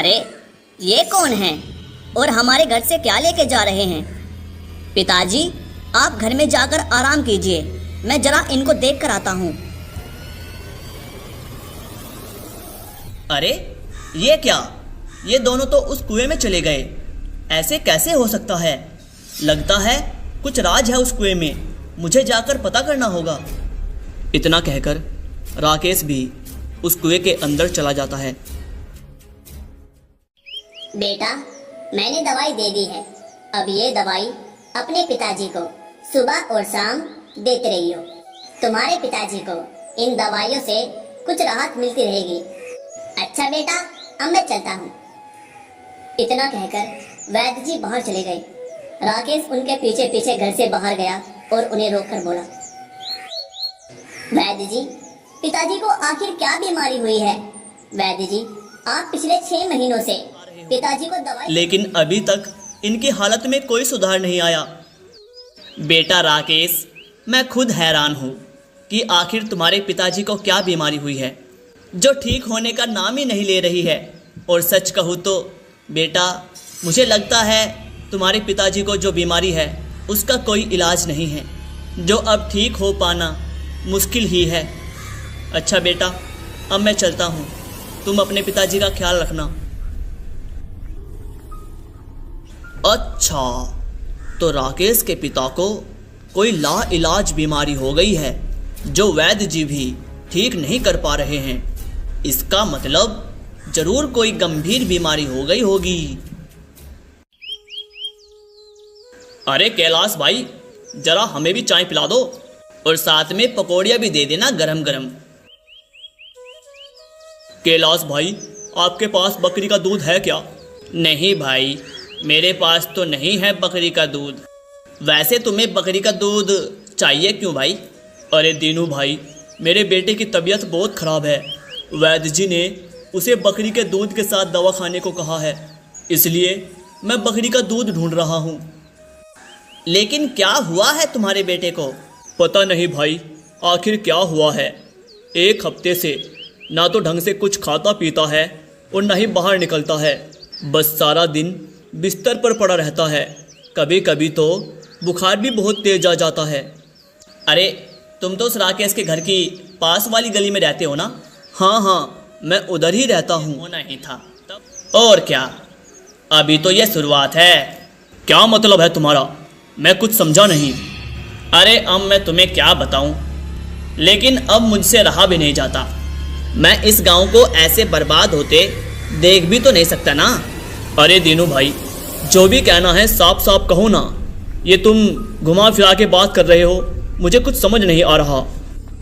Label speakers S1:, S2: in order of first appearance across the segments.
S1: अरे ये कौन है और हमारे घर से क्या लेके जा रहे हैं? पिताजी, आप घर में जाकर आराम कीजिए, मैं जरा इनको देख कर आता हूँ।
S2: अरे ये क्या, ये दोनों तो उस कुएं में चले गए। ऐसे कैसे हो सकता है? लगता है कुछ राज है उस कुएं में, मुझे जाकर पता करना होगा। इतना कहकर राकेश भी उस कुएं के अंदर चला जाता है।
S3: बेटा, मैंने दवाई दे दी है, अब ये दवाई अपने पिताजी को सुबह और शाम देते रहियो। तुम्हारे पिताजी को इन दवाइयों से कुछ राहत मिलती रहेगी। अच्छा बेटा, अब मैं चलता हूँ। इतना कहकर वैद्य जी बाहर चले गए। राकेश उनके पीछे पीछे घर से बाहर गया और उन्हें रोककर बोला, वैद्य जी, पिताजी को आखिर क्या बीमारी हुई है? वैद्य जी, आप पिछले 6 महीनों से पिताजी को दवाई,
S2: लेकिन अभी तक इनकी हालत में कोई सुधार नहीं आया। बेटा राकेश, मैं खुद हैरान हूँ कि आखिर तुम्हारे पिताजी को क्या बीमारी हुई है जो ठीक होने का नाम ही नहीं ले रही है। और सच कहूँ तो बेटा, मुझे लगता है तुम्हारे पिताजी को जो बीमारी है उसका कोई इलाज नहीं है, जो अब ठीक हो पाना मुश्किल ही है। अच्छा बेटा, अब मैं चलता हूँ, तुम अपने पिताजी का ख्याल रखना। अच्छा, तो राकेश के पिता को कोई लाइलाज बीमारी हो गई है जो वैद्य जी भी ठीक नहीं कर पा रहे हैं। इसका मतलब जरूर कोई गंभीर बीमारी हो गई होगी। अरे कैलाश भाई, जरा हमें भी चाय पिला दो और साथ में पकौड़ियाँ भी दे देना गरम गरम। कैलाश भाई, आपके पास बकरी का दूध है क्या? नहीं भाई, मेरे पास तो नहीं है बकरी का दूध। वैसे तुम्हें बकरी का दूध चाहिए क्यों भाई? अरे दीनू भाई, मेरे बेटे की तबीयत बहुत ख़राब है। वैद्य जी ने उसे बकरी के दूध के साथ दवा खाने को कहा है, इसलिए मैं बकरी का दूध ढूंढ रहा हूँ। लेकिन क्या हुआ है तुम्हारे बेटे को? पता नहीं भाई, आखिर क्या हुआ है। 1 हफ्ते से ना तो ढंग से कुछ खाता पीता है और ना ही बाहर निकलता है, बस सारा दिन बिस्तर पर पड़ा रहता है। कभी कभी तो बुखार भी बहुत तेज आ जाता है। अरे तुम तो उस राकेश के घर की पास वाली गली में रहते हो ना? हाँ, मैं उधर ही रहता हूँ। होना ही था। और क्या, अभी तो ये शुरुआत है। क्या मतलब है तुम्हारा? मैं कुछ समझा नहीं। अरे अब मैं तुम्हें क्या बताऊं, लेकिन अब मुझसे रहा भी नहीं जाता। मैं इस गांव को ऐसे बर्बाद होते देख भी तो नहीं सकता ना। अरे दीनू भाई, जो भी कहना है साफ साफ कहो ना। ये तुम घुमा फिरा के बात कर रहे हो, मुझे कुछ समझ नहीं आ रहा।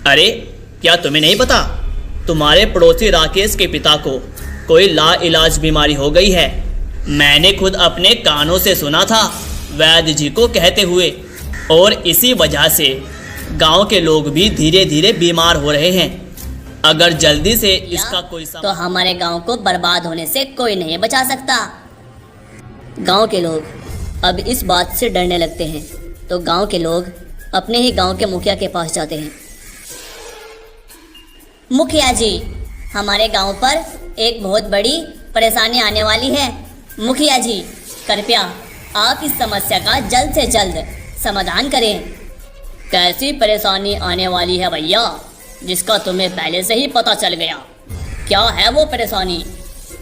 S2: अरे क्या तुम्हें नहीं पता, तुम्हारे पड़ोसी राकेश के पिता को कोई लाइलाज बीमारी हो गई है। मैंने खुद अपने कानों से सुना था वैद्य जी को कहते हुए, और इसी वजह से गांव के लोग भी धीरे धीरे बीमार हो रहे हैं। अगर जल्दी से इसका कोई
S1: तो हमारे गांव को बर्बाद होने से कोई नहीं बचा सकता। गांव के लोग अब इस बात से डरने लगते हैं, तो गांव के लोग अपने ही गांव के मुखिया के पास जाते हैं। मुखिया जी, हमारे गांव पर एक बहुत बड़ी परेशानी आने वाली है। मुखिया जी, कृपया आप इस समस्या का जल्द से जल्द समाधान करें। कैसी परेशानी आने वाली है भैया, जिसका तुम्हें पहले से ही पता चल गया? क्या है वो परेशानी?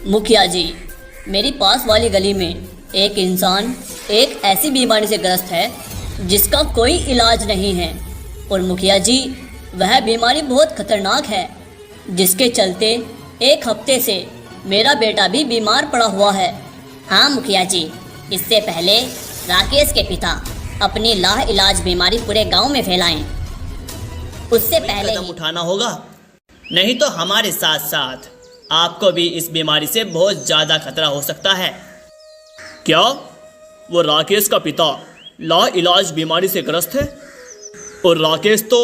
S1: मुखिया जी, मेरी पास वाली गली में एक इंसान एक ऐसी बीमारी से ग्रस्त है जिसका कोई इलाज नहीं है। और मुखिया जी, वह बीमारी बहुत खतरनाक है, जिसके चलते 1 हफ्ते से मेरा बेटा भी बीमार पड़ा हुआ है। हाँ मुखिया जी, इससे पहले राकेश के पिता अपनी लाइलाज बीमारी पूरे गांव में फैलाएं, उससे पहले
S2: कदम उठाना होगा, नहीं तो हमारे साथ साथ आपको भी इस बीमारी से बहुत ज़्यादा खतरा हो सकता है। क्या वो राकेश का पिता लाइलाज बीमारी से ग्रस्त है? और राकेश तो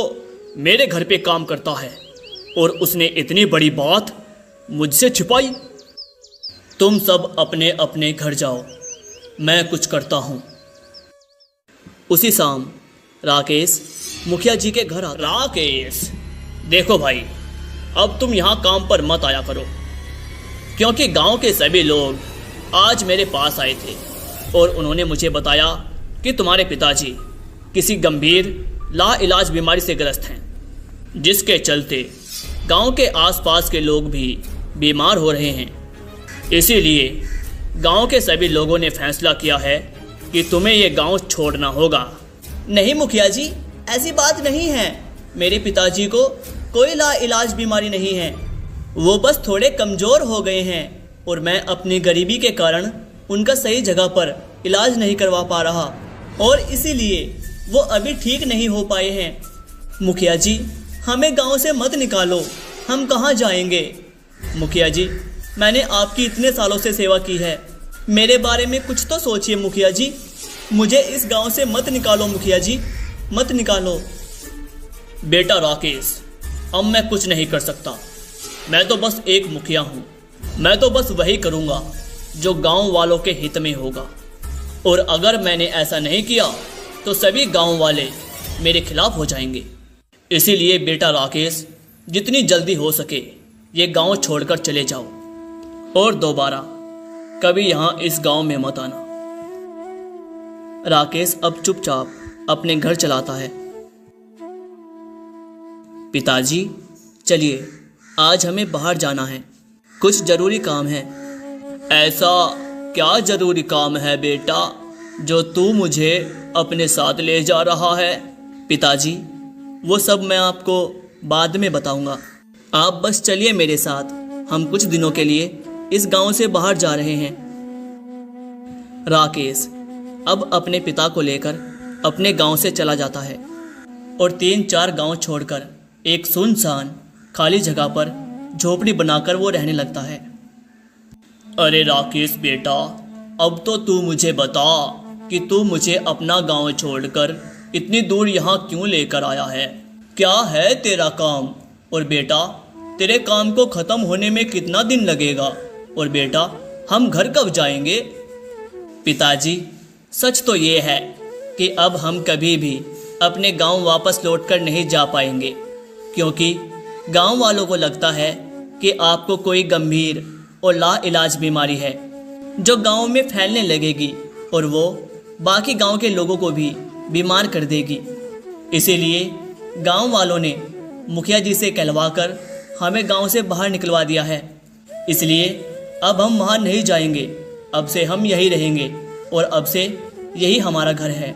S2: मेरे घर पे काम करता है और उसने इतनी बड़ी बात मुझसे छिपाई। तुम सब अपने अपने घर जाओ, मैं कुछ करता हूँ। उसी शाम राकेश मुखिया जी के घर राकेश, देखो भाई, अब तुम यहाँ काम पर मत आया करो। क्योंकि गांव के सभी लोग आज मेरे पास आए थे और उन्होंने मुझे बताया कि तुम्हारे पिताजी किसी गंभीर लाइलाज बीमारी से ग्रस्त हैं, जिसके चलते गांव के आसपास के लोग भी बीमार हो रहे हैं। इसीलिए गांव के सभी लोगों ने फैसला किया है कि तुम्हें ये गांव छोड़ना होगा। नहीं मुखिया जी, ऐसी बात नहीं है। मेरे पिताजी को कोई लाइलाज बीमारी नहीं है, वो बस थोड़े कमज़ोर हो गए हैं और मैं अपनी गरीबी के कारण उनका सही जगह पर इलाज नहीं करवा पा रहा और इसीलिए वो अभी ठीक नहीं हो पाए हैं। मुखिया जी, हमें गांव से मत निकालो, हम कहाँ जाएंगे? मुखिया जी, मैंने आपकी इतने सालों से सेवा की है, मेरे बारे में कुछ तो सोचिए मुखिया जी। मुझे इस गांव से मत निकालो मुखिया जी, मत निकालो। बेटा राकेश, अब मैं कुछ नहीं कर सकता। मैं तो बस एक मुखिया हूँ। मैं तो बस वही करूँगा जो गांव वालों के हित में होगा, और अगर मैंने ऐसा नहीं किया तो सभी गांव वाले मेरे खिलाफ हो जाएंगे। इसीलिए बेटा राकेश, जितनी जल्दी हो सके ये गांव छोड़कर चले जाओ और दोबारा कभी यहाँ इस गांव में मत आना। राकेश अब चुपचाप अपने घर चलाता है। पिताजी, चलिए आज हमें बाहर जाना है, कुछ जरूरी काम है। ऐसा क्या जरूरी काम है बेटा जो तू मुझे अपने साथ ले जा रहा है? पिताजी, वो सब मैं आपको बाद में बताऊंगा, आप बस चलिए मेरे साथ। हम कुछ दिनों के लिए इस गांव से बाहर जा रहे हैं। राकेश अब अपने पिता को लेकर अपने गांव से चला जाता है और 3-4 गांव छोड़कर एक सुनसान खाली जगह पर झोपड़ी बनाकर वो रहने लगता है। अरे राकेश बेटा, अब तो तू मुझे बता कि तू मुझे अपना गांव छोड़कर इतनी दूर यहाँ क्यों लेकर आया है? क्या है तेरा काम? और बेटा, तेरे काम को ख़त्म होने में कितना दिन लगेगा? और बेटा, हम घर कब जाएंगे? पिताजी, सच तो ये है कि अब हम कभी भी अपने गांव वापस लौटकर नहीं जा पाएंगे, क्योंकि गांव वालों को लगता है कि आपको कोई गंभीर और लाइलाज बीमारी है जो गांव में फैलने लगेगी और वो बाकी गांव के लोगों को भी बीमार कर देगी। इसीलिए गांव वालों ने मुखिया जी से कहलवाकर हमें गांव से बाहर निकलवा दिया है। इसलिए अब हम वहाँ नहीं जाएंगे, अब से हम यहीं रहेंगे और अब से यही हमारा घर है।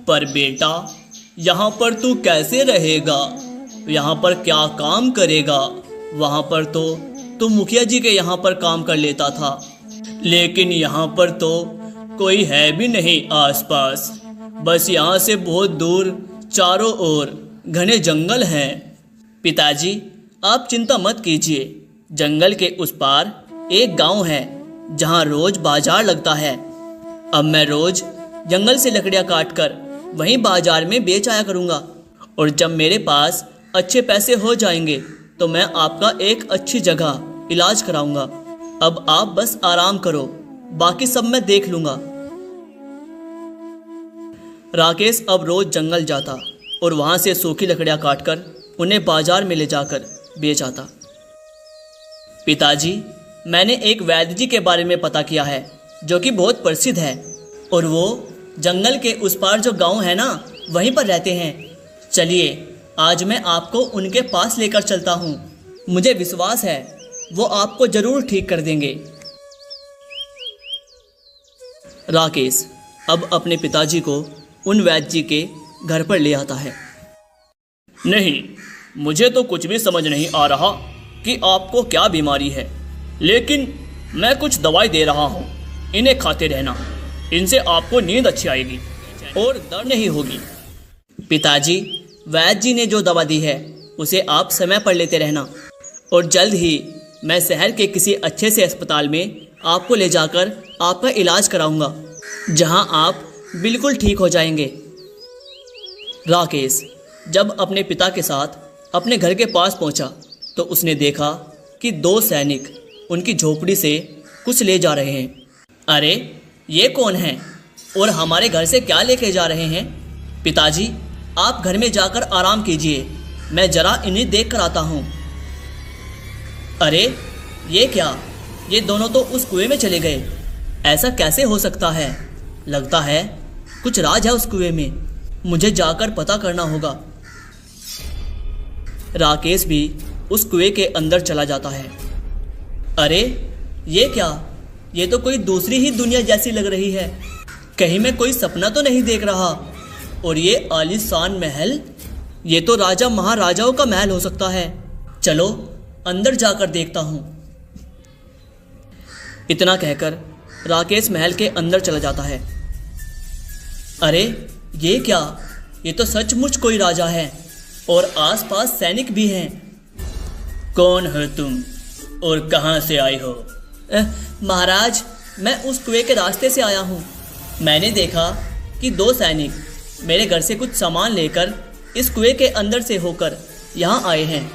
S2: पर बेटा, यहाँ पर तू कैसे रहेगा? यहाँ पर क्या काम करेगा? वहाँ पर तो तू मुखिया जी के यहाँ पर काम कर लेता था, लेकिन यहाँ पर तो कोई है भी नहीं आसपास। बस यहाँ से बहुत दूर चारों ओर घने जंगल हैं। पिताजी, आप चिंता मत कीजिए, जंगल के उस पार एक गांव है जहाँ रोज बाजार लगता है। अब मैं रोज जंगल से लकड़ियाँ काटकर वहीं बाजार में बेच आया करूँगा, और जब मेरे पास अच्छे पैसे हो जाएंगे तो मैं आपका एक अच्छी जगह इलाज कराऊंगा। अब आप बस आराम करो, बाकी सब मैं देख लूँगा। राकेश अब रोज जंगल जाता और वहाँ से सूखी लकड़ियाँ काटकर उन्हें बाजार में ले जाकर बेच आता। पिताजी, मैंने एक वैद्य जी के बारे में पता किया है जो कि बहुत प्रसिद्ध है, और वो जंगल के उस पार जो गांव है ना, वहीं पर रहते हैं। चलिए आज मैं आपको उनके पास लेकर चलता हूँ। मुझे विश्वास है वो आपको जरूर ठीक कर देंगे। राकेश अब अपने पिताजी को उन वैद्य जी के घर पर ले आता है। नहीं, मुझे तो कुछ भी समझ नहीं आ रहा कि आपको क्या बीमारी है, लेकिन मैं कुछ दवाई दे रहा हूँ, इन्हें खाते रहना। इनसे आपको नींद अच्छी आएगी और दर्द नहीं होगी। पिताजी, वैद्य जी ने जो दवा दी है उसे आप समय पर लेते रहना, और जल्द ही मैं शहर के किसी अच्छे से अस्पताल में आपको ले जाकर आपका इलाज कराऊंगा, जहां आप बिल्कुल ठीक हो जाएंगे। राकेश जब अपने पिता के साथ अपने घर के पास पहुंचा तो उसने देखा कि 2 सैनिक उनकी झोपड़ी से कुछ ले जा रहे हैं। अरे ये कौन हैं और हमारे घर से क्या लेके जा रहे हैं? पिताजी, आप घर में जाकर आराम कीजिए, मैं जरा इन्हें देख कर आता हूँ। अरे ये क्या, ये दोनों तो उस कुएं में चले गए। ऐसा कैसे हो सकता है? लगता है कुछ राज है उस कुएं में। मुझे जाकर पता करना होगा। राकेश भी उस कुएं के अंदर चला जाता है। अरे ये क्या? ये तो कोई दूसरी ही दुनिया जैसी लग रही है। कहीं मैं कोई सपना तो नहीं देख रहा। और ये आलीशान महल, ये तो राजा महाराजाओं का महल हो सकता है। चलो अंदर जाकर देखता हूँ। इतना कहकर राकेश महल के अंदर चला जाता है। अरे ये क्या? ये तो सचमुच कोई राजा है और आसपास सैनिक भी हैं। कौन हो तुम और कहाँ से आए हो? महाराज, मैं उस कुएं के रास्ते से आया हूँ। मैंने देखा कि 2 सैनिक मेरे घर से कुछ सामान लेकर इस कुएं के अंदर से होकर यहाँ आए हैं,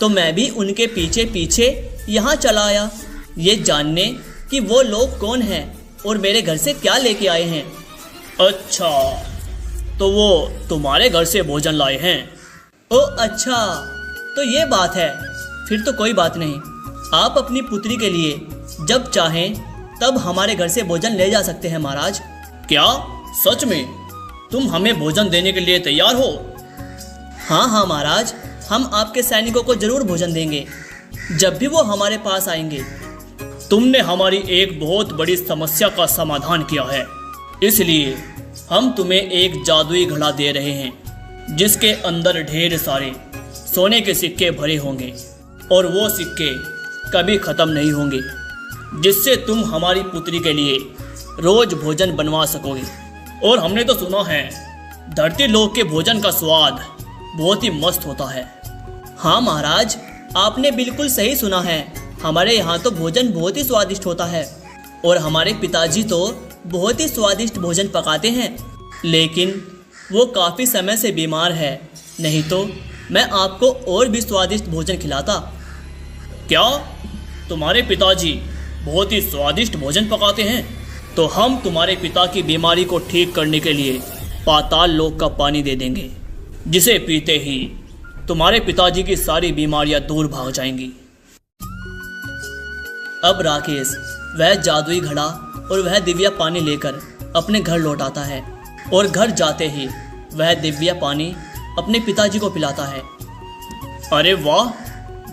S2: तो मैं भी उनके पीछे पीछे यहाँ चला आया, ये जानने कि वो लोग कौन हैं और मेरे घर से क्या लेके आए हैं। अच्छा, तो वो तुम्हारे घर से भोजन लाए हैं? ओ अच्छा, तो ये बात है। फिर तो कोई बात नहीं। आप अपनी पुत्री के लिए जब चाहें तब हमारे घर से भोजन ले जा सकते हैं महाराज। क्या सच में तुम हमें भोजन देने के लिए तैयार हो? हाँ महाराज, हम आपके सैनिकों को जरूर भोजन देंगे जब भी वो हमारे पास आएंगे। तुमने हमारी एक बहुत बड़ी समस्या का समाधान किया है, इसलिए हम तुम्हें एक जादुई घड़ा दे रहे हैं जिसके अंदर ढेर सारे सोने के सिक्के भरे होंगे और वो सिक्के कभी खत्म नहीं होंगे, जिससे तुम हमारी पुत्री के लिए रोज भोजन बनवा सकोगे। और हमने तो सुना है धरती लोक के भोजन का स्वाद बहुत ही मस्त होता है। हाँ महाराज, आपने बिल्कुल सही सुना है। हमारे यहाँ तो भोजन बहुत ही स्वादिष्ट होता है और हमारे पिताजी तो बहुत ही स्वादिष्ट भोजन पकाते हैं, लेकिन वो काफ़ी समय से बीमार है, नहीं तो मैं आपको और भी स्वादिष्ट भोजन खिलाता। क्या तुम्हारे पिताजी बहुत ही स्वादिष्ट भोजन पकाते हैं? तो हम तुम्हारे पिता की बीमारी को ठीक करने के लिए पाताल लोक का पानी दे देंगे, जिसे पीते ही तुम्हारे पिताजी की सारी बीमारियां दूर भाग जाएंगी। अब राकेश वह जादुई घड़ा और वह दिव्या पानी लेकर अपने घर लौट आता है और घर जाते ही वह दिव्या पानी अपने पिताजी को पिलाता है। अरे वाह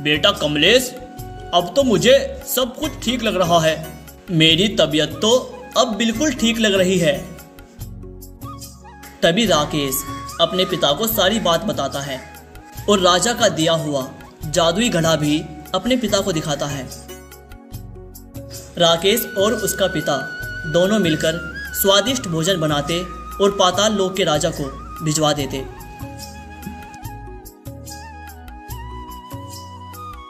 S2: बेटा कमलेश, अब तो मुझे सब कुछ ठीक लग रहा है। मेरी तबीयत तो अब बिल्कुल ठीक लग रही है। तभी राकेश अपने पिता को सारी बात बताता है और राजा का दिया हुआ जादुई घड़ा भी अपने पिता को दिखाता है। राकेश और उसका पिता दोनों मिलकर स्वादिष्ट भोजन बनाते और पाताल लोक के राजा को भिजवा देते।